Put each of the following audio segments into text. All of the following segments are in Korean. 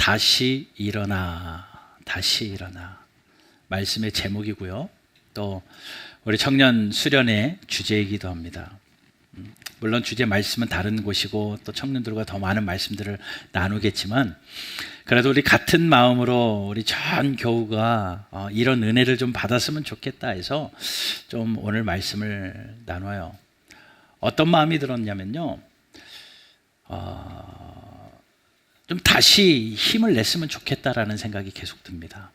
다시 일어나, 다시 일어나. 말씀의 제목이고요. 또 우리 청년 수련의 주제이기도 합니다. 물론 주제 말씀은 다른 곳이고 또 청년들과 더 많은 말씀들을 나누겠지만, 그래도 우리 같은 마음으로 우리 전 교우가 이런 은혜를 좀 받았으면 좋겠다 해서 좀 오늘 말씀을 나눠요. 어떤 마음이 들었냐면요, 좀 다시 힘을 냈으면 좋겠다라는 생각이 계속 듭니다.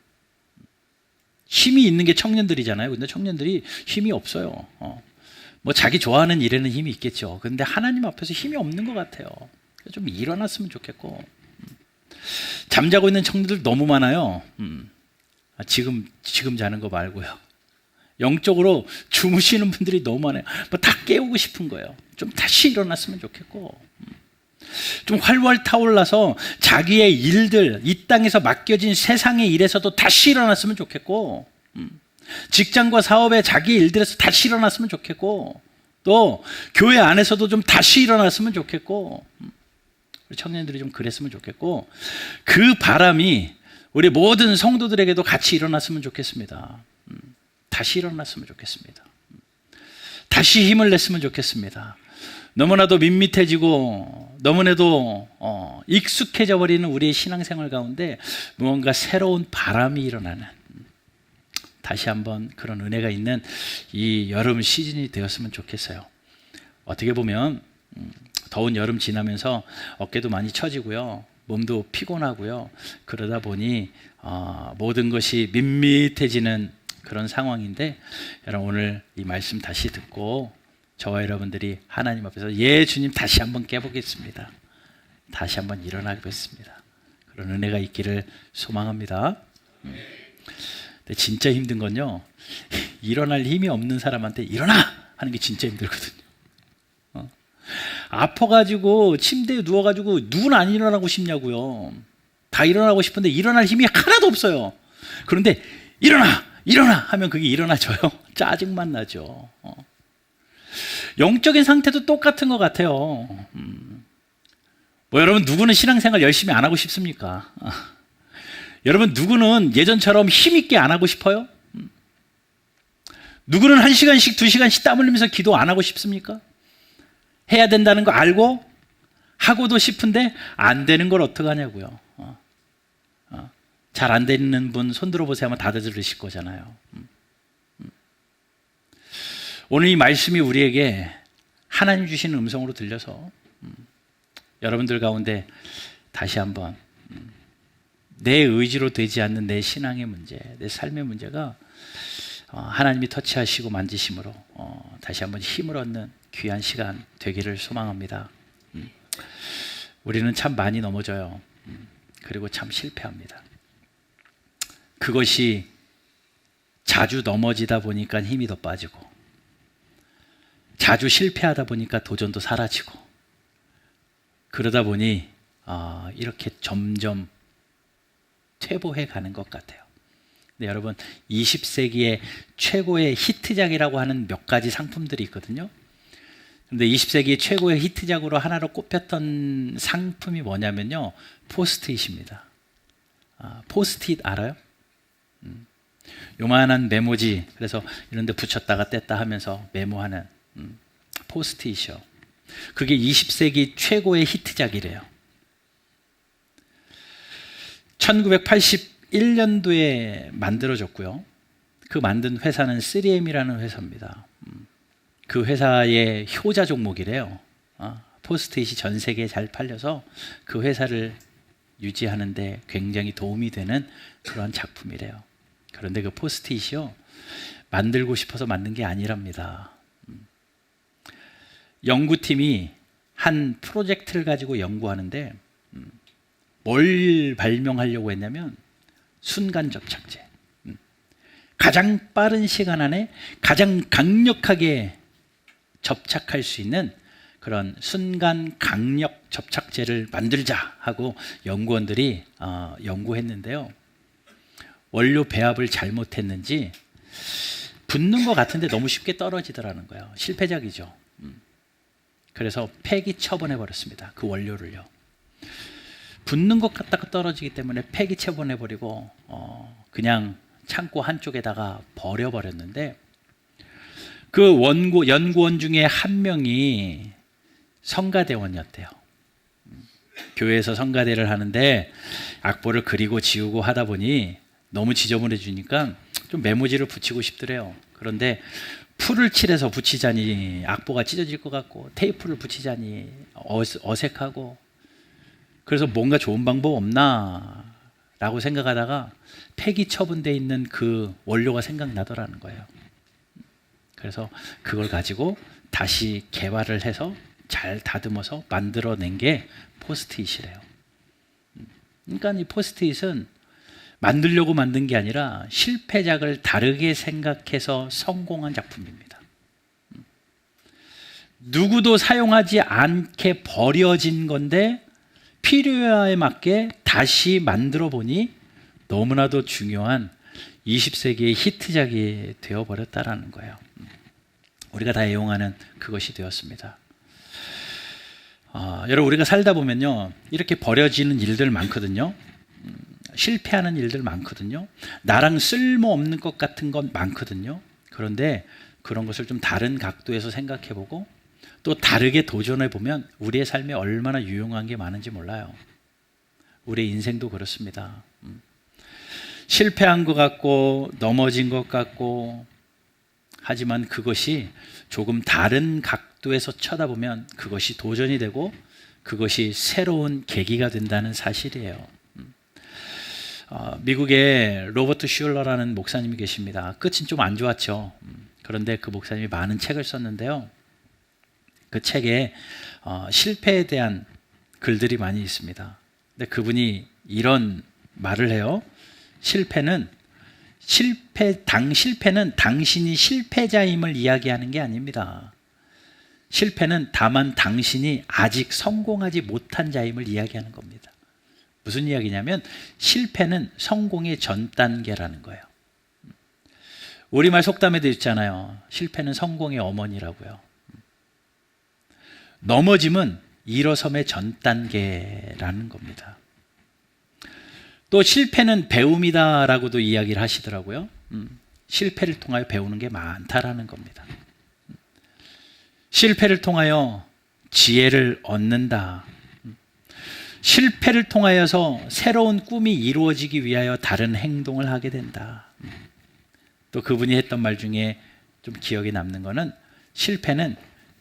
힘이 있는 게 청년들이잖아요. 근데 청년들이 힘이 없어요. 뭐 자기 좋아하는 일에는 힘이 있겠죠. 근데 하나님 앞에서 힘이 없는 것 같아요. 좀 일어났으면 좋겠고, 잠자고 있는 청년들 너무 많아요. 지금 자는 거 말고요. 영적으로 주무시는 분들이 너무 많아요. 뭐 다 깨우고 싶은 거예요. 좀 다시 일어났으면 좋겠고, 좀 활활 타올라서 자기의 일들, 이 땅에서 맡겨진 세상의 일에서도 다시 일어났으면 좋겠고, 직장과 사업에 자기 일들에서 다시 일어났으면 좋겠고, 또 교회 안에서도 좀 다시 일어났으면 좋겠고, 우리 청년들이 좀 그랬으면 좋겠고, 그 바람이 우리 모든 성도들에게도 같이 일어났으면 좋겠습니다. 다시 일어났으면 좋겠습니다. 다시 힘을 냈으면 좋겠습니다. 너무나도 밋밋해지고 너무나도 익숙해져 버리는 우리의 신앙생활 가운데 무언가 새로운 바람이 일어나는, 다시 한번 그런 은혜가 있는 이 여름 시즌이 되었으면 좋겠어요. 어떻게 보면 더운 여름 지나면서 어깨도 많이 처지고요, 몸도 피곤하고요, 그러다 보니 모든 것이 밋밋해지는 그런 상황인데, 여러분 오늘 이 말씀 다시 듣고 저와 여러분들이 하나님 앞에서 예 주님 다시 한번 깨보겠습니다, 다시 한번 일어나겠습니다, 그런 은혜가 있기를 소망합니다. 근데 진짜 힘든 건요, 일어날 힘이 없는 사람한테 일어나! 하는 게 진짜 힘들거든요. 아파가지고 침대에 누워가지고 누구는 안 일어나고 싶냐고요. 다 일어나고 싶은데 일어날 힘이 하나도 없어요. 그런데 일어나 하면 그게 일어나져요. 짜증만 나죠. 영적인 상태도 똑같은 것 같아요. 뭐 여러분, 누구는 신앙생활 열심히 안 하고 싶습니까? 여러분, 누구는 예전처럼 힘있게 안 하고 싶어요? 누구는 1시간씩 2시간씩 땀 흘리면서 기도 안 하고 싶습니까? 해야 된다는 거 알고 하고도 싶은데 안 되는 걸 어떡하냐고요. 잘 안 되는 분 손 들어보세요 하면 다들 들으실 거잖아요. 오늘 이 말씀이 우리에게 하나님 주시는 음성으로 들려서 여러분들 가운데 다시 한번 내 의지로 되지 않는 내 신앙의 문제, 내 삶의 문제가 하나님이 터치하시고 만지심으로 다시 한번 힘을 얻는 귀한 시간 되기를 소망합니다. 우리는 참 많이 넘어져요. 그리고 참 실패합니다. 그것이 자주 넘어지다 보니까 힘이 더 빠지고, 자주 실패하다 보니까 도전도 사라지고, 그러다 보니 이렇게 점점 퇴보해 가는 것 같아요. 근데 여러분, 20세기의 최고의 히트작이라고 하는 몇 가지 상품들이 있거든요. 근데 20세기 최고의 히트작으로 하나로 꼽혔던 상품이 뭐냐면요, 포스트잇입니다. 포스트잇 알아요? 요만한 메모지, 그래서 이런 데 붙였다가 뗐다 하면서 메모하는 포스트잇이요. 그게 20세기 최고의 히트작이래요. 1981년도에 만들어졌고요. 그 만든 회사는 3M이라는 회사입니다. 그 회사의 효자 종목이래요. 포스트잇이 전 세계에 잘 팔려서 그 회사를 유지하는데 굉장히 도움이 되는 그런 작품이래요. 그런데 그 포스트잇이요, 만들고 싶어서 만든 게 아니랍니다. 연구팀이 한 프로젝트를 가지고 연구하는데 뭘 발명하려고 했냐면 순간 접착제. 가장 빠른 시간 안에 가장 강력하게 접착할 수 있는 그런 순간 강력 접착제를 만들자 하고 연구원들이 연구했는데요, 원료 배합을 잘못했는지 붙는 것 같은데 너무 쉽게 떨어지더라는 거예요. 실패작이죠. 그래서 폐기 처분해 버렸습니다. 그 원료를요. 붙는 것 같다가 떨어지기 때문에 폐기 처분해버리고 그냥 창고 한쪽에다가 버려버렸는데, 그 연구원 중에 한 명이 성가대원이었대요. 교회에서 성가대를 하는데 악보를 그리고 지우고 하다 보니 너무 지저분해지니까 좀 메모지를 붙이고 싶더래요. 그런데 풀을 칠해서 붙이자니 악보가 찢어질 것 같고, 테이프를 붙이자니 어색하고, 그래서 뭔가 좋은 방법 없나 라고 생각하다가 폐기 처분되어 있는 그 원료가 생각나더라는 거예요. 그래서 그걸 가지고 다시 개발을 해서 잘 다듬어서 만들어낸 게 포스트잇이래요. 그러니까 이 포스트잇은 만들려고 만든 게 아니라 실패작을 다르게 생각해서 성공한 작품입니다. 누구도 사용하지 않게 버려진 건데 필요에 맞게 다시 만들어 보니 너무나도 중요한 20세기의 히트작이 되어버렸다라는 거예요. 우리가 다 애용하는 그것이 되었습니다. 여러분, 우리가 살다 보면요, 이렇게 버려지는 일들 많거든요. 실패하는 일들 많거든요. 나랑 쓸모없는 것 같은 건 많거든요. 그런데 그런 것을 좀 다른 각도에서 생각해보고 또 다르게 도전해보면 우리의 삶에 얼마나 유용한 게 많은지 몰라요. 우리의 인생도 그렇습니다. 실패한 것 같고 넘어진 것 같고, 하지만 그것이 조금 다른 각도에서 쳐다보면 그것이 도전이 되고 그것이 새로운 계기가 된다는 사실이에요. 미국에 로버트 슐러라는 목사님이 계십니다. 끝은 좀 안 좋았죠. 그런데 그 목사님이 많은 책을 썼는데요, 그 책에 실패에 대한 글들이 많이 있습니다. 근데 그분이 이런 말을 해요. 실패는 당신이 실패자임을 이야기하는 게 아닙니다. 실패는 다만 당신이 아직 성공하지 못한 자임을 이야기하는 겁니다. 무슨 이야기냐면 실패는 성공의 전 단계라는 거예요. 우리말 속담에도 있잖아요. 실패는 성공의 어머니라고요. 넘어짐은 일어섬의 전 단계라는 겁니다. 또 실패는 배움이다라고도 이야기를 하시더라고요. 실패를 통하여 배우는 게 많다라는 겁니다. 실패를 통하여 지혜를 얻는다. 실패를 통하여서 새로운 꿈이 이루어지기 위하여 다른 행동을 하게 된다. 또 그분이 했던 말 중에 좀 기억에 남는 거는, 실패는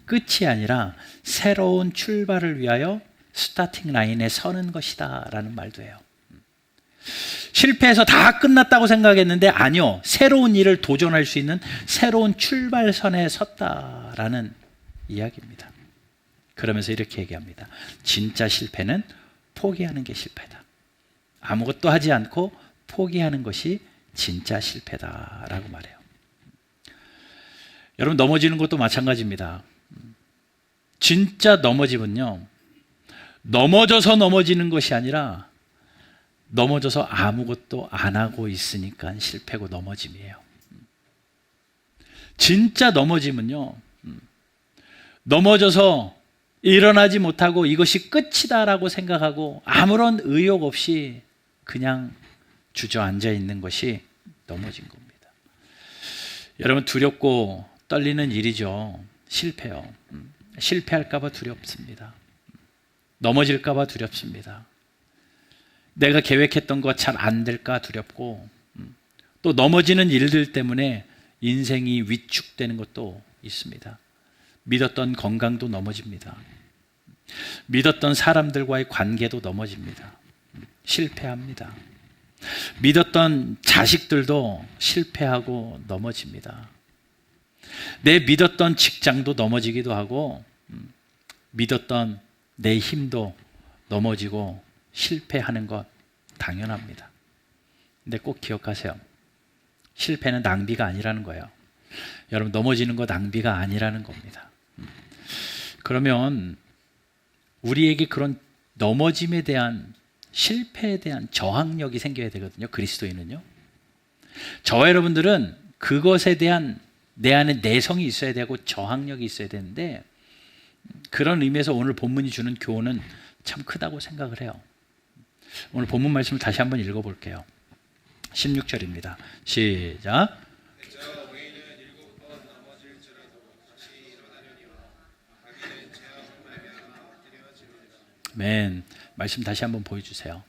끝이 아니라 새로운 출발을 위하여 스타팅 라인에 서는 것이다 라는 말도 해요. 실패해서 다 끝났다고 생각했는데 아니요, 새로운 일을 도전할 수 있는 새로운 출발선에 섰다라는 이야기입니다. 그러면서 이렇게 얘기합니다. 진짜 실패는 포기하는 게 실패다. 아무것도 하지 않고 포기하는 것이 진짜 실패다라고 말해요. 여러분, 넘어지는 것도 마찬가지입니다. 진짜 넘어지면요, 넘어져서 넘어지는 것이 아니라 넘어져서 아무것도 안 하고 있으니까 실패고 넘어짐이에요. 진짜 넘어지면요, 넘어져서 일어나지 못하고 이것이 끝이다라고 생각하고 아무런 의욕 없이 그냥 주저앉아 있는 것이 넘어진 겁니다. 여러분, 두렵고 떨리는 일이죠. 실패요. 실패할까 봐 두렵습니다. 넘어질까 봐 두렵습니다. 내가 계획했던 거 잘 안 될까 두렵고, 또 넘어지는 일들 때문에 인생이 위축되는 것도 있습니다. 믿었던 건강도 넘어집니다. 믿었던 사람들과의 관계도 넘어집니다. 실패합니다. 믿었던 자식들도 실패하고 넘어집니다. 내 믿었던 직장도 넘어지기도 하고, 믿었던 내 힘도 넘어지고 실패하는 것 당연합니다. 근데 꼭 기억하세요. 실패는 낭비가 아니라는 거예요. 여러분, 넘어지는 거 낭비가 아니라는 겁니다. 그러면 우리에게 그런 넘어짐에 대한, 실패에 대한 저항력이 생겨야 되거든요. 그리스도인은요. 저와 여러분들은 그것에 대한 내 안에 내성이 있어야 되고 저항력이 있어야 되는데, 그런 의미에서 오늘 본문이 주는 교훈은 참 크다고 생각을 해요. 오늘 본문 말씀을 다시 한번 읽어볼게요. 16절입니다. 시작. 맨 말씀 다시 한번 보여주세요.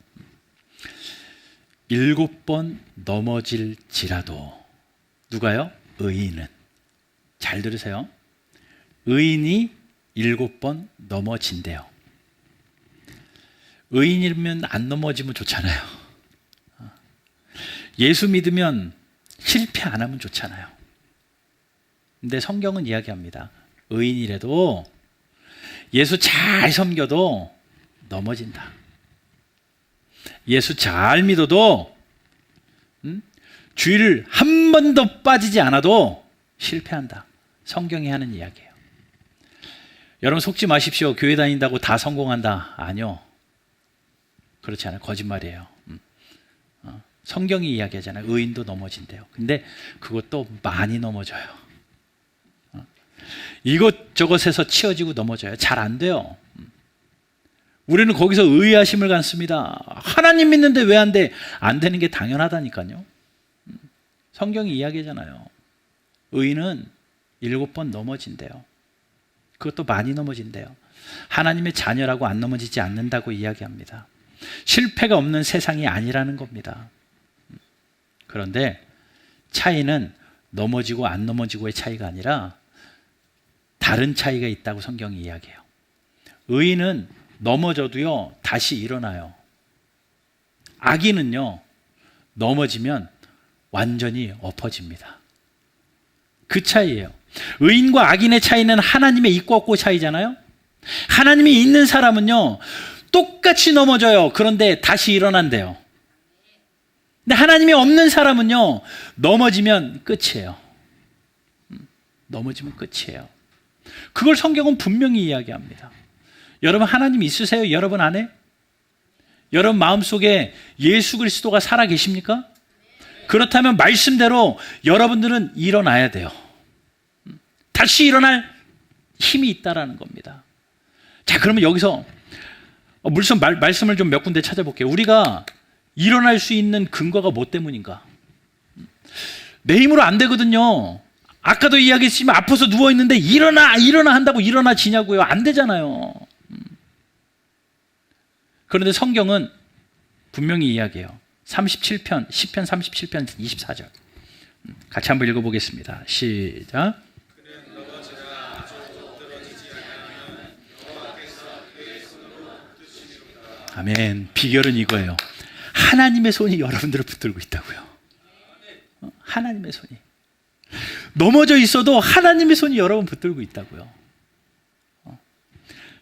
7번 넘어질지라도 누가요? 의인은. 잘 들으세요. 의인이 7번 넘어진대요. 의인이면 안 넘어지면 좋잖아요. 예수 믿으면 실패 안 하면 좋잖아요. 근데 성경은 이야기합니다. 의인이라도 예수 잘 섬겨도 넘어진다. 예수 잘 믿어도 주의를 한 번도 빠지지 않아도 실패한다. 성경이 하는 이야기예요. 여러분 속지 마십시오. 교회 다닌다고 다 성공한다. 아니요. 그렇지 않아요. 거짓말이에요. 성경이 이야기하잖아요. 의인도 넘어진대요. 근데 그것도 많이 넘어져요. 이것저것에서 치어지고 넘어져요. 잘 안 돼요. 우리는 거기서 의아심을 갖습니다. 하나님 믿는데 왜 안 돼? 안 되는 게 당연하다니까요. 성경이 이야기하잖아요. 의인은 7번 넘어진대요. 그것도 많이 넘어진대요. 하나님의 자녀라고 안 넘어지지 않는다고 이야기합니다. 실패가 없는 세상이 아니라는 겁니다. 그런데 차이는 넘어지고 안 넘어지고의 차이가 아니라 다른 차이가 있다고 성경이 이야기해요. 의인은 넘어져도요 다시 일어나요. 악인은요 넘어지면 완전히 엎어집니다. 그 차이예요. 의인과 악인의 차이는 하나님의 있고 없고 차이잖아요. 하나님이 있는 사람은요 똑같이 넘어져요. 그런데 다시 일어난대요. 근데 하나님이 없는 사람은요 넘어지면 끝이에요. 넘어지면 끝이에요. 그걸 성경은 분명히 이야기합니다. 여러분 하나님 있으세요? 여러분 안에? 여러분 마음속에 예수 그리스도가 살아 계십니까? 그렇다면 말씀대로 여러분들은 일어나야 돼요. 다시 일어날 힘이 있다라는 겁니다. 자, 그러면 여기서 말씀을 좀 몇 군데 찾아볼게요. 우리가 일어날 수 있는 근거가 뭐 때문인가? 내 힘으로 안 되거든요. 아까도 이야기했지만 아파서 누워있는데 일어나 한다고 일어나지냐고요. 안 되잖아요. 그런데 성경은 분명히 이야기해요. 37편, 시편 37편 24절. 같이 한번 읽어보겠습니다. 시작. 아멘. 비결은 이거예요. 하나님의 손이 여러분들을 붙들고 있다고요. 하나님의 손이. 넘어져 있어도 하나님의 손이 여러분 붙들고 있다고요.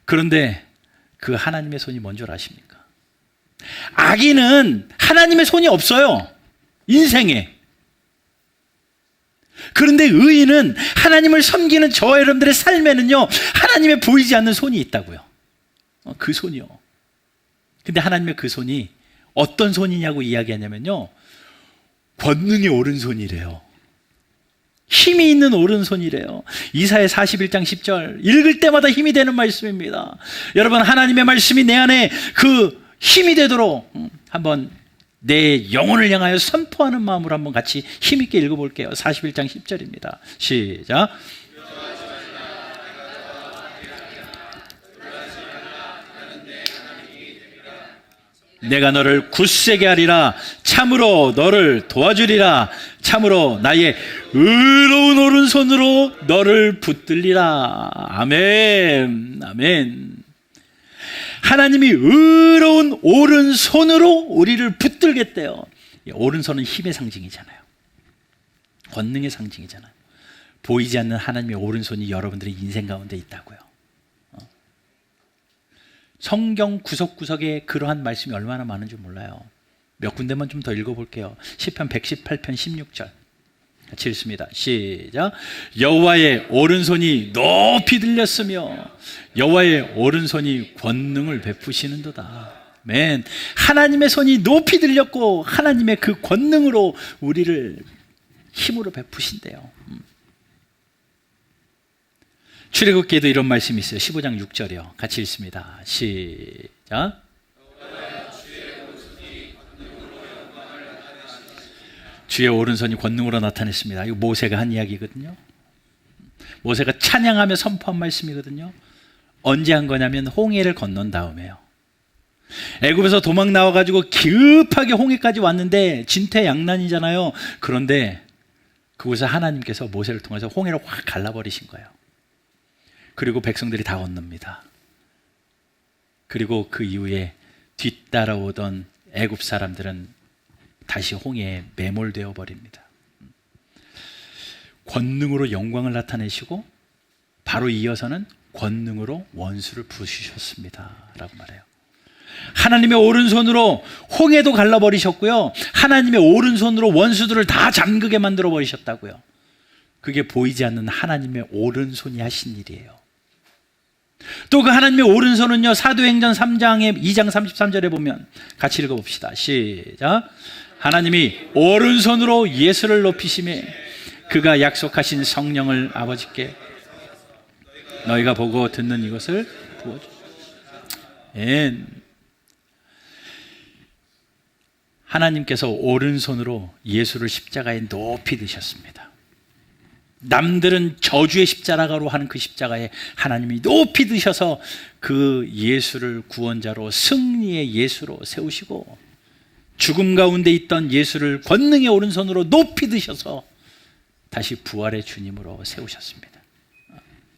그런데 그 하나님의 손이 뭔 줄 아십니까? 악인은 하나님의 손이 없어요. 인생에. 그런데 의인은 하나님을 섬기는 저와 여러분들의 삶에는요 하나님의 보이지 않는 손이 있다고요. 그 손이요. 근데 하나님의 그 손이 어떤 손이냐고 이야기하냐면요 권능이 오른손이래요. 힘이 있는 오른손이래요. 이사야 41장 10절 읽을 때마다 힘이 되는 말씀입니다. 여러분 하나님의 말씀이 내 안에 그 힘이 되도록 한번 내 영혼을 향하여 선포하는 마음으로 한번 같이 힘있게 읽어볼게요. 41장 10절입니다. 시작. 내가 너를 굳세게 하리라. 참으로 너를 도와주리라. 참으로 나의 의로운 오른손으로 너를 붙들리라. 아멘. 아멘. 하나님이 의로운 오른손으로 우리를 붙들겠대요. 오른손은 힘의 상징이잖아요. 권능의 상징이잖아요. 보이지 않는 하나님의 오른손이 여러분들의 인생 가운데 있다고요. 성경 구석구석에 그러한 말씀이 얼마나 많은지 몰라요. 몇 군데만 좀 더 읽어볼게요. 시편 118편 16절 같이 읽습니다. 시작. 여호와의 오른손이 높이 들렸으며 여호와의 오른손이 권능을 베푸시는도다. 아멘. 하나님의 손이 높이 들렸고 하나님의 그 권능으로 우리를 힘으로 베푸신대요. 출애굽기에도 이런 말씀이 있어요. 15장 6절이요. 같이 읽습니다. 시작. 주의 오른손이 권능으로 나타냈습니다. 이거 모세가 한 이야기거든요. 모세가 찬양하며 선포한 말씀이거든요. 언제 한 거냐면 홍해를 건넌 다음에요. 애굽에서 도망 나와가지고 급하게 홍해까지 왔는데 진퇴양난이잖아요. 그런데 그곳에 하나님께서 모세를 통해서 홍해를 확 갈라버리신 거예요. 그리고 백성들이 다 건넙니다. 그리고 그 이후에 뒤따라오던 애굽 사람들은 다시 홍해에 매몰되어 버립니다. 권능으로 영광을 나타내시고 바로 이어서는 권능으로 원수를 부수셨습니다 라고 말해요. 하나님의 오른손으로 홍해도 갈라버리셨고요, 하나님의 오른손으로 원수들을 다 잠그게 만들어 버리셨다고요. 그게 보이지 않는 하나님의 오른손이 하신 일이에요. 또 그 하나님의 오른손은요, 사도행전 3장의 2장 33절에 보면 같이 읽어봅시다. 시작. 하나님이 오른손으로 예수를 높이시매 그가 약속하신 성령을 아버지께 너희가 보고 듣는 이것을 부어주. 하나님께서 오른손으로 예수를 십자가에 높이 드셨습니다. 남들은 저주의 십자가로 하는 그 십자가에 하나님이 높이 드셔서 그 예수를 구원자로, 승리의 예수로 세우시고, 죽음 가운데 있던 예수를 권능의 오른손으로 높이 드셔서 다시 부활의 주님으로 세우셨습니다.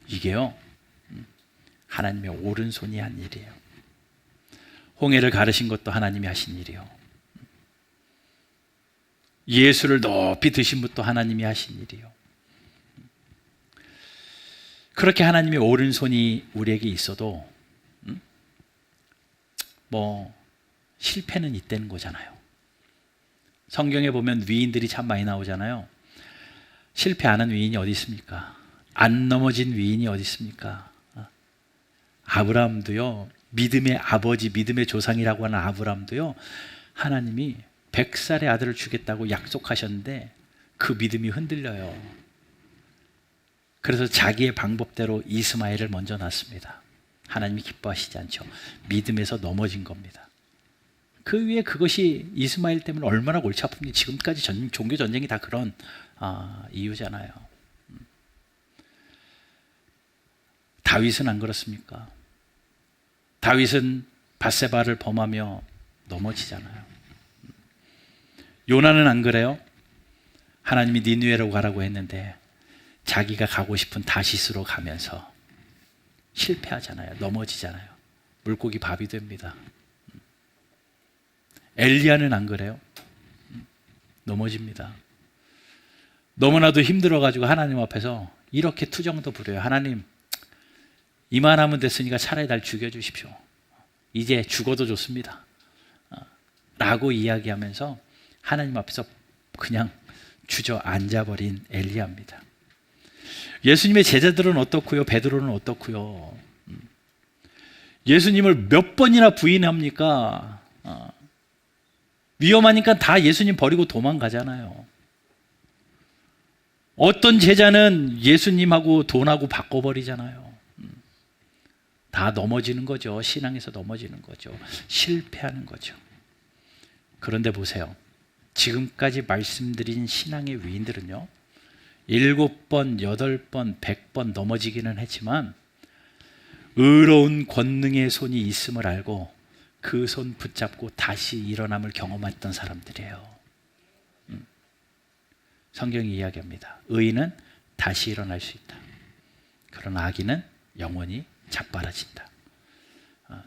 이게요, 하나님의 오른손이 한 일이에요. 홍해를 가르신 것도 하나님이 하신 일이요, 예수를 높이 드신 것도 하나님이 하신 일이요. 그렇게 하나님의 오른손이 우리에게 있어도 뭐 실패는 있다는 거잖아요. 성경에 보면 위인들이 참 많이 나오잖아요. 실패 안 한 위인이 어디 있습니까? 안 넘어진 위인이 어디 있습니까? 아브라함도요, 믿음의 아버지, 믿음의 조상이라고 하는 아브라함도요, 하나님이 100살의 아들을 주겠다고 약속하셨는데 그 믿음이 흔들려요. 그래서 자기의 방법대로 이스마엘을 먼저 낳습니다. 하나님이 기뻐하시지 않죠. 믿음에서 넘어진 겁니다. 그 위에 그것이 이스마엘 때문에 얼마나 골치 아픈지 지금까지 종교 전쟁이 다 그런 이유잖아요. 다윗은 안 그렇습니까? 다윗은 밧세바를 범하며 넘어지잖아요. 요나는 안 그래요? 하나님이 니느웨로 가라고 했는데 자기가 가고 싶은 다시스로 가면서 실패하잖아요. 넘어지잖아요. 물고기 밥이 됩니다. 엘리야는 안 그래요? 넘어집니다. 너무나도 힘들어가지고 하나님 앞에서 이렇게 투정도 부려요. 하나님, 이만하면 됐으니까 차라리 날 죽여주십시오. 이제 죽어도 좋습니다 라고 이야기하면서 하나님 앞에서 그냥 주저앉아버린 엘리야입니다. 예수님의 제자들은 어떻고요? 베드로는 어떻고요? 예수님을 몇 번이나 부인합니까? 위험하니까 다 예수님 버리고 도망가잖아요. 어떤 제자는 예수님하고 돈하고 바꿔버리잖아요. 다 넘어지는 거죠. 신앙에서 넘어지는 거죠. 실패하는 거죠. 그런데 보세요. 지금까지 말씀드린 신앙의 위인들은요, 7번, 8번, 100번 넘어지기는 했지만 의로운 권능의 손이 있음을 알고 그 손 붙잡고 다시 일어남을 경험했던 사람들이에요. 성경이 이야기합니다. 의인은 다시 일어날 수 있다. 그러나 악인은 영원히 자빠라진다.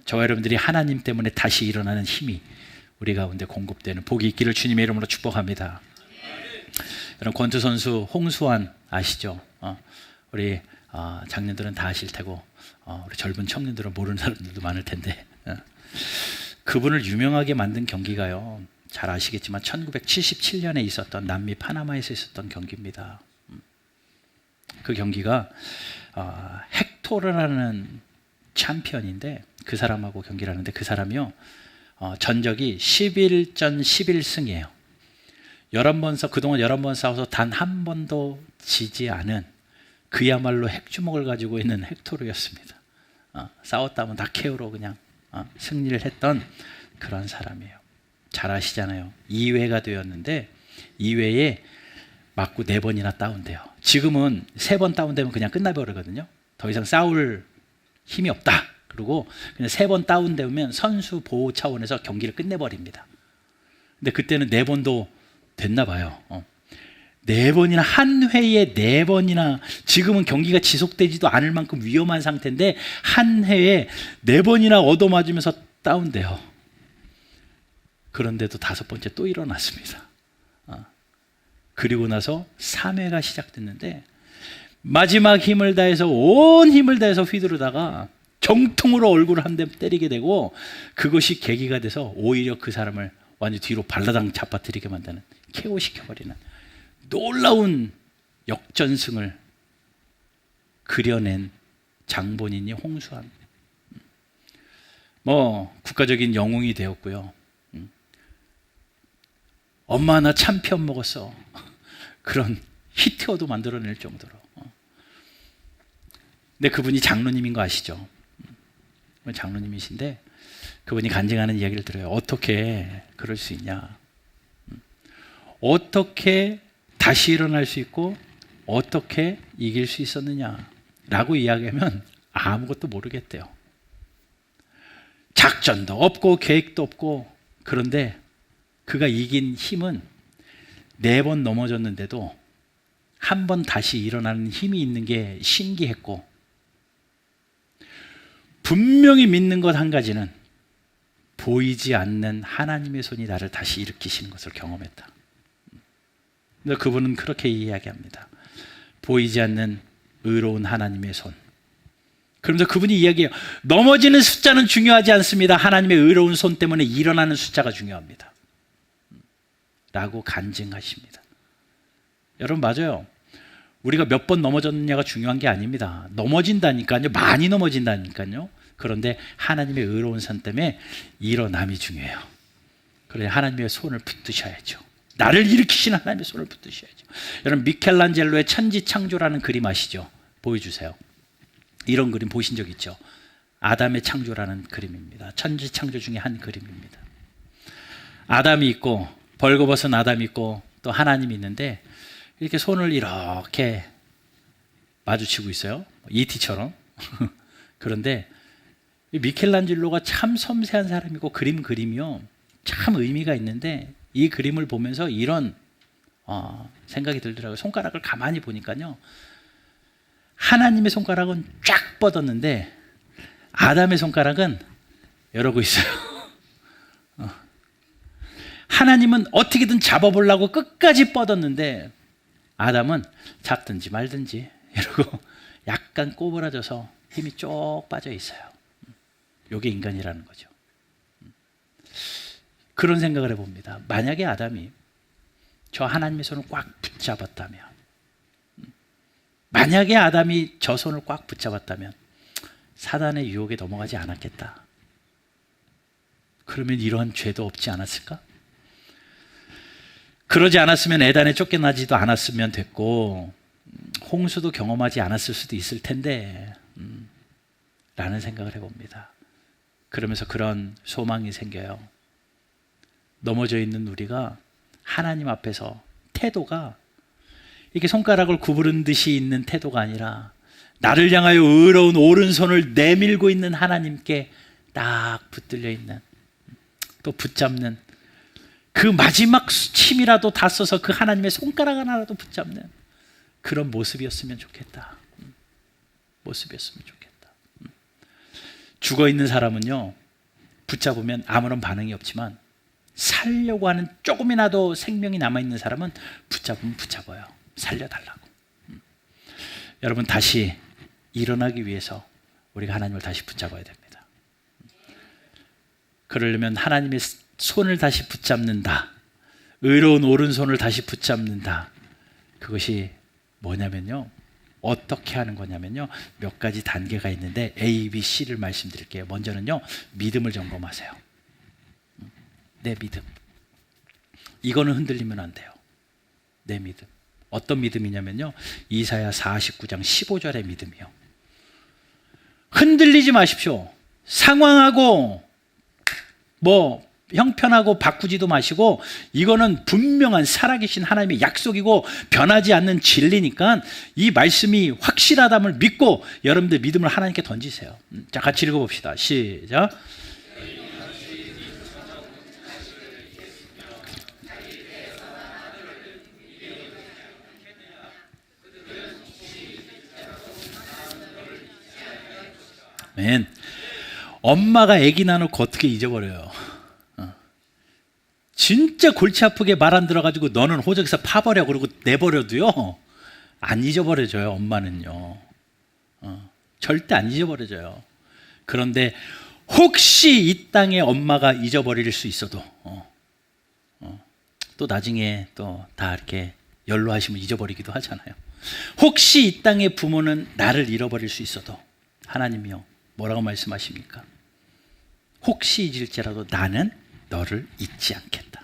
저와 여러분들이 하나님 때문에 다시 일어나는 힘이 우리 가운데 공급되는 복이 있기를 주님의 이름으로 축복합니다. 여러분, 권투 선수 홍수환 아시죠? 우리 장년들은 다 아실 테고 우리 젊은 청년들은 모르는 사람들도 많을 텐데, 그분을 유명하게 만든 경기가요, 잘 아시겠지만 1977년에 있었던 남미 파나마에서 있었던 경기입니다. 그 경기가 헥토르라는 챔피언인데 그 사람하고 경기를 하는데, 그 사람이요, 전적이 11전 11승이에요. 11번 그동안 11번 싸워서 단 한 번도 지지 않은 그야말로 핵주먹을 가지고 있는 헥토르였습니다. 싸웠다면 다 KO로 그냥 승리를 했던 그런 사람이에요. 잘 아시잖아요. 2회가 되었는데 이외에 맞고 4번이나 다운돼요. 지금은 3번 다운되면 그냥 끝나버리거든요. 더 이상 싸울 힘이 없다. 그리고 그냥 3번 다운되면 선수 보호 차원에서 경기를 끝내버립니다. 근데 그때는 4번도 됐나 봐요. 4번이나 한 회에 4번이나, 지금은 경기가 지속되지도 않을 만큼 위험한 상태인데 한 회에 4번이나 얻어맞으면서 다운돼요. 그런데도 5번째 또 일어났습니다. 그리고 나서 3회가 시작됐는데 마지막 힘을 다해서, 온 힘을 다해서 휘두르다가 정통으로 얼굴을 한 대 때리게 되고, 그것이 계기가 돼서 오히려 그 사람을 완전 뒤로 발라당 잡아뜨리게 만드는, KO시켜버리는 놀라운 역전승을 그려낸 장본인이 홍수환. 국가적인 영웅이 되었고요. 엄마 나 참편 먹었어. 그런 히트어도 만들어낼 정도로. 근데 그분이 장로님인 거 아시죠? 장로님이신데 그분이 간증하는 이야기를 들어요. 어떻게 그럴 수 있냐? 어떻게 다시 일어날 수 있고 어떻게 이길 수 있었느냐? 라고 이야기하면 아무것도 모르겠대요. 작전도 없고 계획도 없고. 그런데 그가 이긴 힘은 4번 넘어졌는데도 한 번 다시 일어나는 힘이 있는 게 신기했고, 분명히 믿는 것 한 가지는 보이지 않는 하나님의 손이 나를 다시 일으키시는 것을 경험했다. 근데 그분은 그렇게 이야기합니다. 보이지 않는 의로운 하나님의 손. 그러면서 그분이 이야기해요. 넘어지는 숫자는 중요하지 않습니다. 하나님의 의로운 손 때문에 일어나는 숫자가 중요합니다. 라고 간증하십니다. 여러분, 맞아요. 우리가 몇 번 넘어졌느냐가 중요한 게 아닙니다. 넘어진다니까요. 많이 넘어진다니까요. 그런데 하나님의 의로운 손 때문에 일어남이 중요해요. 그래서 하나님의 손을 붙드셔야죠. 나를 일으키시는 하나님의 손을 붙드셔야죠. 여러분, 미켈란젤로의 천지창조라는 그림 아시죠? 보여주세요. 이런 그림 보신 적 있죠? 아담의 창조라는 그림입니다. 천지창조 중에 한 그림입니다. 아담이 있고, 벌거벗은 아담이 있고, 또 하나님이 있는데 이렇게 손을 이렇게 마주치고 있어요. ET처럼. 그런데 미켈란젤로가 참 섬세한 사람이고 그림이요 참 의미가 있는데, 이 그림을 보면서 이런 생각이 들더라고요. 손가락을 가만히 보니까요, 하나님의 손가락은 쫙 뻗었는데 아담의 손가락은 이러고 있어요. 하나님은 어떻게든 잡아보려고 끝까지 뻗었는데 아담은 잡든지 말든지 이러고 약간 꼬부라져서 힘이 쭉 빠져 있어요. 이게 인간이라는 거죠. 그런 생각을 해봅니다. 만약에 아담이 저 하나님의 손을 꽉 붙잡았다면, 만약에 아담이 저 손을 꽉 붙잡았다면 사단의 유혹에 넘어가지 않았겠다. 그러면 이러한 죄도 없지 않았을까? 그러지 않았으면 에덴에 쫓겨나지도 않았으면 됐고, 홍수도 경험하지 않았을 수도 있을 텐데 라는 생각을 해봅니다. 그러면서 그런 소망이 생겨요. 넘어져 있는 우리가 하나님 앞에서 태도가 이렇게 손가락을 구부른 듯이 있는 태도가 아니라 나를 향하여 의로운 오른손을 내밀고 있는 하나님께 딱 붙들려 있는, 또 붙잡는, 그 마지막 침이라도 다 써서 그 하나님의 손가락 하나라도 붙잡는 그런 모습이었으면 좋겠다. 모습이었으면 좋겠다. 죽어있는 사람은요, 붙잡으면 아무런 반응이 없지만 살려고 하는 조금이라도 생명이 남아있는 사람은 붙잡으면 붙잡아요. 살려달라고. 여러분, 다시 일어나기 위해서 우리가 하나님을 다시 붙잡아야 됩니다. 그러려면 하나님의 손을 다시 붙잡는다, 의로운 오른손을 다시 붙잡는다. 그것이 뭐냐면요, 어떻게 하는 거냐면요, 몇 가지 단계가 있는데 A, B, C를 말씀드릴게요. 먼저는요, 믿음을 점검하세요. 내 믿음, 이거는 흔들리면 안 돼요. 내 믿음. 어떤 믿음이냐면요, 이사야 49장 15절의 믿음이요. 흔들리지 마십시오. 상황하고 형편하고 바꾸지도 마시고 이거는 분명한 살아계신 하나님의 약속이고 변하지 않는 진리니까 이 말씀이 확실하담을 믿고 여러분들 믿음을 하나님께 던지세요. 자, 같이 읽어봅시다. 시작. 아멘. 엄마가 아기 낳아놓고 어떻게 잊어버려요? 진짜 골치 아프게 말 안 들어가지고 너는 호적에서 파버려 그러고 내버려도요 안 잊어버려져요. 엄마는요 절대 안 잊어버려져요. 그런데 혹시 이 땅에 엄마가 잊어버릴 수 있어도 또 나중에 또 다 이렇게 연로하시면 잊어버리기도 하잖아요. 혹시 이 땅의 부모는 나를 잃어버릴 수 있어도 하나님이요 뭐라고 말씀하십니까? 혹시 잊을지라도 나는 너를 잊지 않겠다.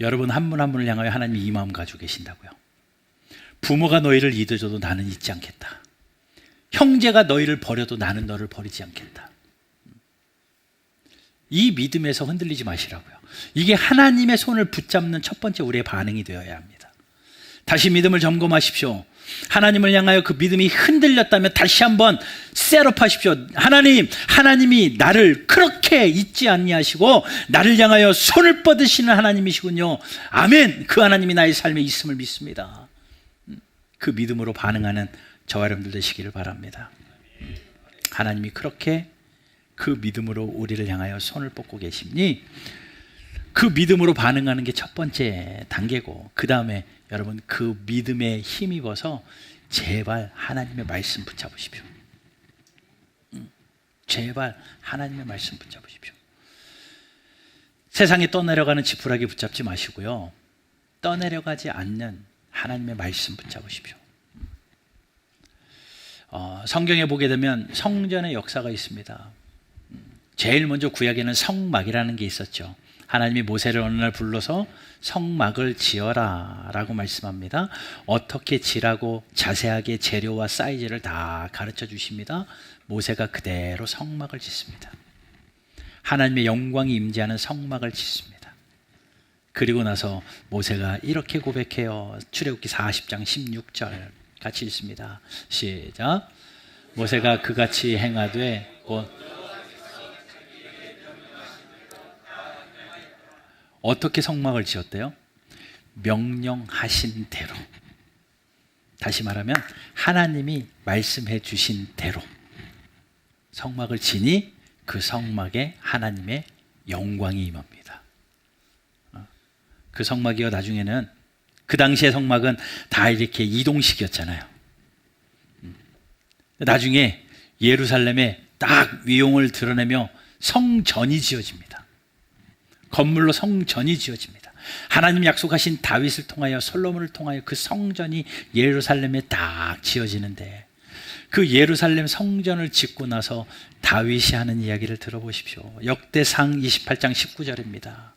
여러분 한 분 한 분을 향하여 하나님이 이 마음 가지고 계신다고요. 부모가 너희를 잊어줘도 나는 잊지 않겠다. 형제가 너희를 버려도 나는 너를 버리지 않겠다. 이 믿음에서 흔들리지 마시라고요. 이게 하나님의 손을 붙잡는 첫 번째 우리의 반응이 되어야 합니다. 다시 믿음을 점검하십시오. 하나님을 향하여 그 믿음이 흔들렸다면 다시 한번 셋업하십시오. 하나님이 나를 그렇게 잊지 아니하시고 나를 향하여 손을 뻗으시는 하나님이시군요. 아멘. 그 하나님이 나의 삶에 있음을 믿습니다. 그 믿음으로 반응하는 저와 여러분들 되시기를 바랍니다. 하나님이 그렇게 그 믿음으로 우리를 향하여 손을 뻗고 계시니 그 믿음으로 반응하는 게 첫 번째 단계고, 그 다음에 여러분 그 믿음에 힘입어서 제발 하나님의 말씀 붙잡으십시오. 제발 하나님의 말씀 붙잡으십시오. 세상에 떠내려가는 지푸라기 붙잡지 마시고요, 떠내려가지 않는 하나님의 말씀 붙잡으십시오. 성경에 보게 되면 성전의 역사가 있습니다. 제일 먼저 구약에는 성막이라는 게 있었죠. 하나님이 모세를 어느 날 불러서 성막을 지어라 라고 말씀합니다. 어떻게 지라고 자세하게 재료와 사이즈를 다 가르쳐 주십니다. 모세가 그대로 성막을 짓습니다. 하나님의 영광이 임재하는 성막을 짓습니다. 그리고 나서 모세가 이렇게 고백해요. 출애굽기 40장 16절 같이 읽습니다. 시작. 모세가 그같이 행하되 곧 어떻게 성막을 지었대요? 명령하신 대로. 다시 말하면 하나님이 말씀해 주신 대로 성막을 지니 그 성막에 하나님의 영광이 임합니다. 그 성막이요, 나중에는 그 당시의 성막은 다 이렇게 이동식이었잖아요. 나중에 예루살렘에 딱 위용을 드러내며 성전이 지어집니다. 건물로 성전이 지어집니다. 하나님 약속하신 다윗을 통하여 솔로몬을 통하여 그 성전이 예루살렘에 딱 지어지는데, 그 예루살렘 성전을 짓고 나서 다윗이 하는 이야기를 들어보십시오. 역대상 28장 19절입니다.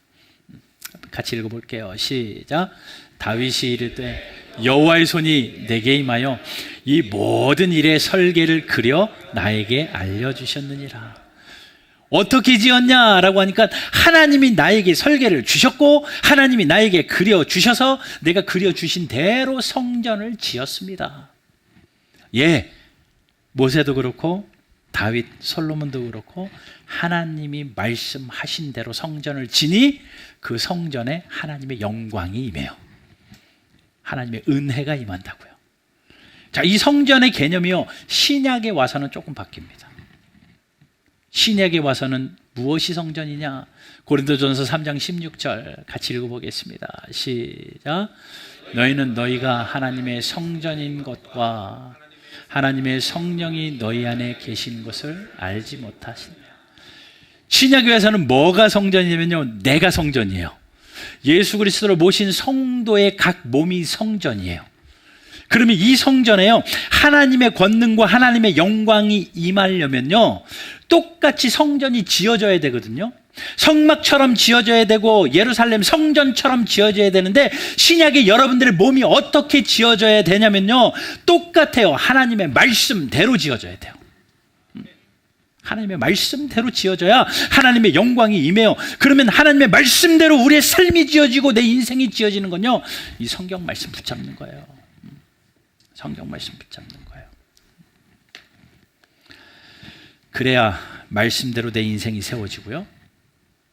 같이 읽어볼게요. 시작. 다윗이 이르되 여호와의 손이 내게 임하여 이 모든 일의 설계를 그려 나에게 알려주셨느니라. 어떻게 지었냐라고 하니까 하나님이 나에게 설계를 주셨고 하나님이 나에게 그려주셔서 내가 그려주신 대로 성전을 지었습니다. 예, 모세도 그렇고 다윗, 솔로몬도 그렇고 하나님이 말씀하신 대로 성전을 지니 그 성전에 하나님의 영광이 임해요. 하나님의 은혜가 임한다고요. 자, 이 성전의 개념이요, 신약에 와서는 조금 바뀝니다. 신약에 와서는 무엇이 성전이냐? 고린도전서 3장 16절 같이 읽어보겠습니다. 시작. 너희는 너희가 하나님의 성전인 것과 하나님의 성령이 너희 안에 계신 것을 알지 못하시냐. 신약교회에서는 뭐가 성전이냐면요, 내가 성전이에요. 예수 그리스도를 모신 성도의 각 몸이 성전이에요. 그러면 이 성전에요, 하나님의 권능과 하나님의 영광이 임하려면요, 똑같이 성전이 지어져야 되거든요. 성막처럼 지어져야 되고 예루살렘 성전처럼 지어져야 되는데, 신약의 여러분들의 몸이 어떻게 지어져야 되냐면요, 똑같아요. 하나님의 말씀대로 지어져야 돼요. 하나님의 말씀대로 지어져야 하나님의 영광이 임해요. 그러면 하나님의 말씀대로 우리의 삶이 지어지고 내 인생이 지어지는 건요, 이 성경 말씀 붙잡는 거예요. 성경 말씀 붙잡는 거예요. 그래야 말씀대로 내 인생이 세워지고요,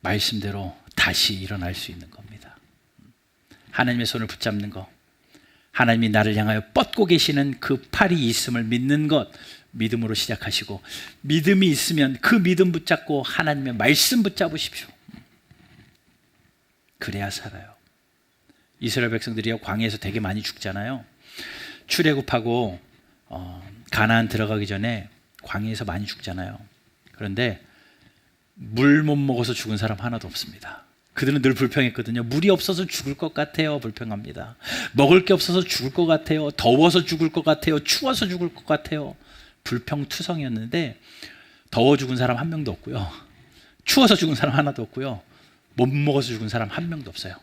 말씀대로 다시 일어날 수 있는 겁니다. 하나님의 손을 붙잡는 것, 하나님이 나를 향하여 뻗고 계시는 그 팔이 있음을 믿는 것, 믿음으로 시작하시고, 믿음이 있으면 그 믿음 붙잡고 하나님의 말씀 붙잡으십시오. 그래야 살아요. 이스라엘 백성들이요, 광야에서 되게 많이 죽잖아요. 출애굽하고 가나안 들어가기 전에 광야에서 많이 죽잖아요. 그런데 물 못 먹어서 죽은 사람 하나도 없습니다. 그들은 늘 불평했거든요. 물이 없어서 죽을 것 같아요. 불평합니다. 먹을 게 없어서 죽을 것 같아요. 더워서 죽을 것 같아요. 추워서 죽을 것 같아요. 불평투성이었는데 더워 죽은 사람 한 명도 없고요, 추워서 죽은 사람 하나도 없고요, 못 먹어서 죽은 사람 한 명도 없어요.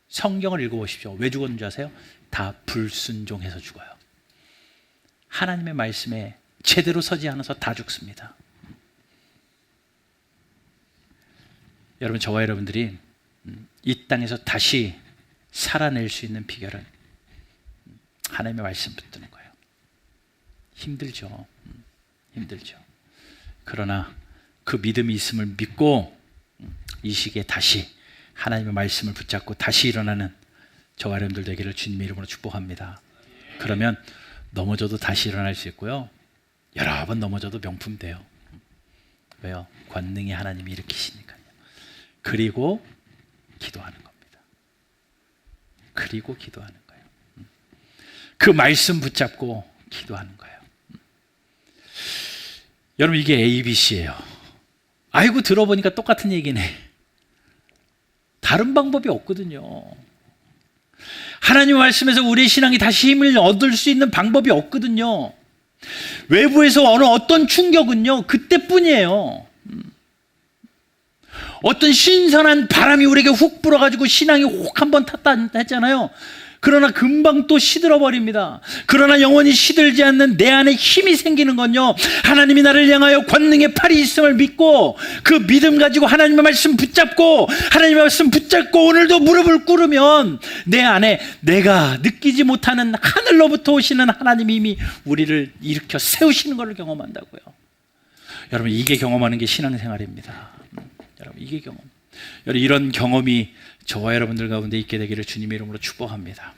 성경을 읽어보십시오. 왜 죽었는 줄 아세요? 다 불순종해서 죽어요. 하나님의 말씀에 제대로 서지 않아서 다 죽습니다. 여러분, 저와 여러분들이 이 땅에서 다시 살아낼 수 있는 비결은 하나님의 말씀 붙드는 거예요. 힘들죠. 힘들죠. 그러나 그 믿음이 있음을 믿고 이 시기에 다시 하나님의 말씀을 붙잡고 다시 일어나는 저와 여러분들 되기를 주님의 이름으로 축복합니다. 그러면 넘어져도 다시 일어날 수 있고요, 여러 번 넘어져도 명품 돼요. 왜요? 권능의 하나님이 일으키시니까요. 그리고 기도하는 겁니다. 그리고 기도하는 거예요. 그 말씀 붙잡고 기도하는 거예요. 여러분, 이게 ABC예요. 아이고, 들어보니까 똑같은 얘기네. 다른 방법이 없거든요. 하나님 말씀에서 우리의 신앙이 다시 힘을 얻을 수 있는 방법이 없거든요. 외부에서 어떤 충격은요, 그때뿐이에요. 어떤 신선한 바람이 우리에게 훅 불어가지고 신앙이 혹 한번 탔다 했잖아요. 그러나 금방 또 시들어버립니다. 그러나 영원히 시들지 않는 내 안에 힘이 생기는 건요, 하나님이 나를 향하여 권능의 팔이 있음을 믿고 그 믿음 가지고 하나님의 말씀 붙잡고, 하나님의 말씀 붙잡고 오늘도 무릎을 꿇으면 내 안에 내가 느끼지 못하는 하늘로부터 오시는 하나님이 이미 우리를 일으켜 세우시는 것을 경험한다고요. 여러분, 이게 경험하는 게 신앙생활입니다. 여러분, 이게 경험. 여러분, 이런 경험이 저와 여러분들 가운데 있게 되기를 주님의 이름으로 축복합니다.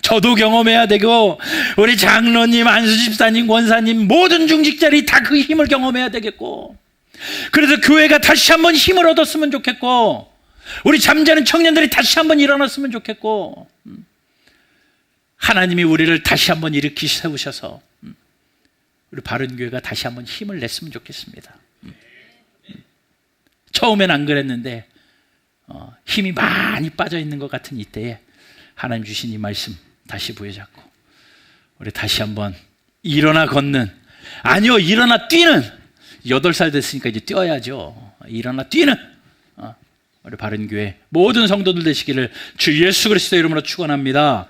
저도 경험해야 되고, 우리 장로님, 안수집사님, 권사님, 모든 중직자들이 다 그 힘을 경험해야 되겠고, 그래서 교회가 다시 한번 힘을 얻었으면 좋겠고, 우리 잠자는 청년들이 다시 한번 일어났으면 좋겠고, 하나님이 우리를 다시 한번 일으키 세우셔서 우리 바른교회가 다시 한번 힘을 냈으면 좋겠습니다. 처음엔 안 그랬는데 힘이 많이 빠져 있는 것 같은 이때에 하나님 주신 이 말씀 다시 부여잡고 우리 다시 한번 일어나 걷는, 아니요, 일어나 뛰는, 8살 됐으니까 이제 뛰어야죠. 일어나 뛰는 우리 바른교회 모든 성도들 되시기를 주 예수 그리스도의 이름으로 축원합니다.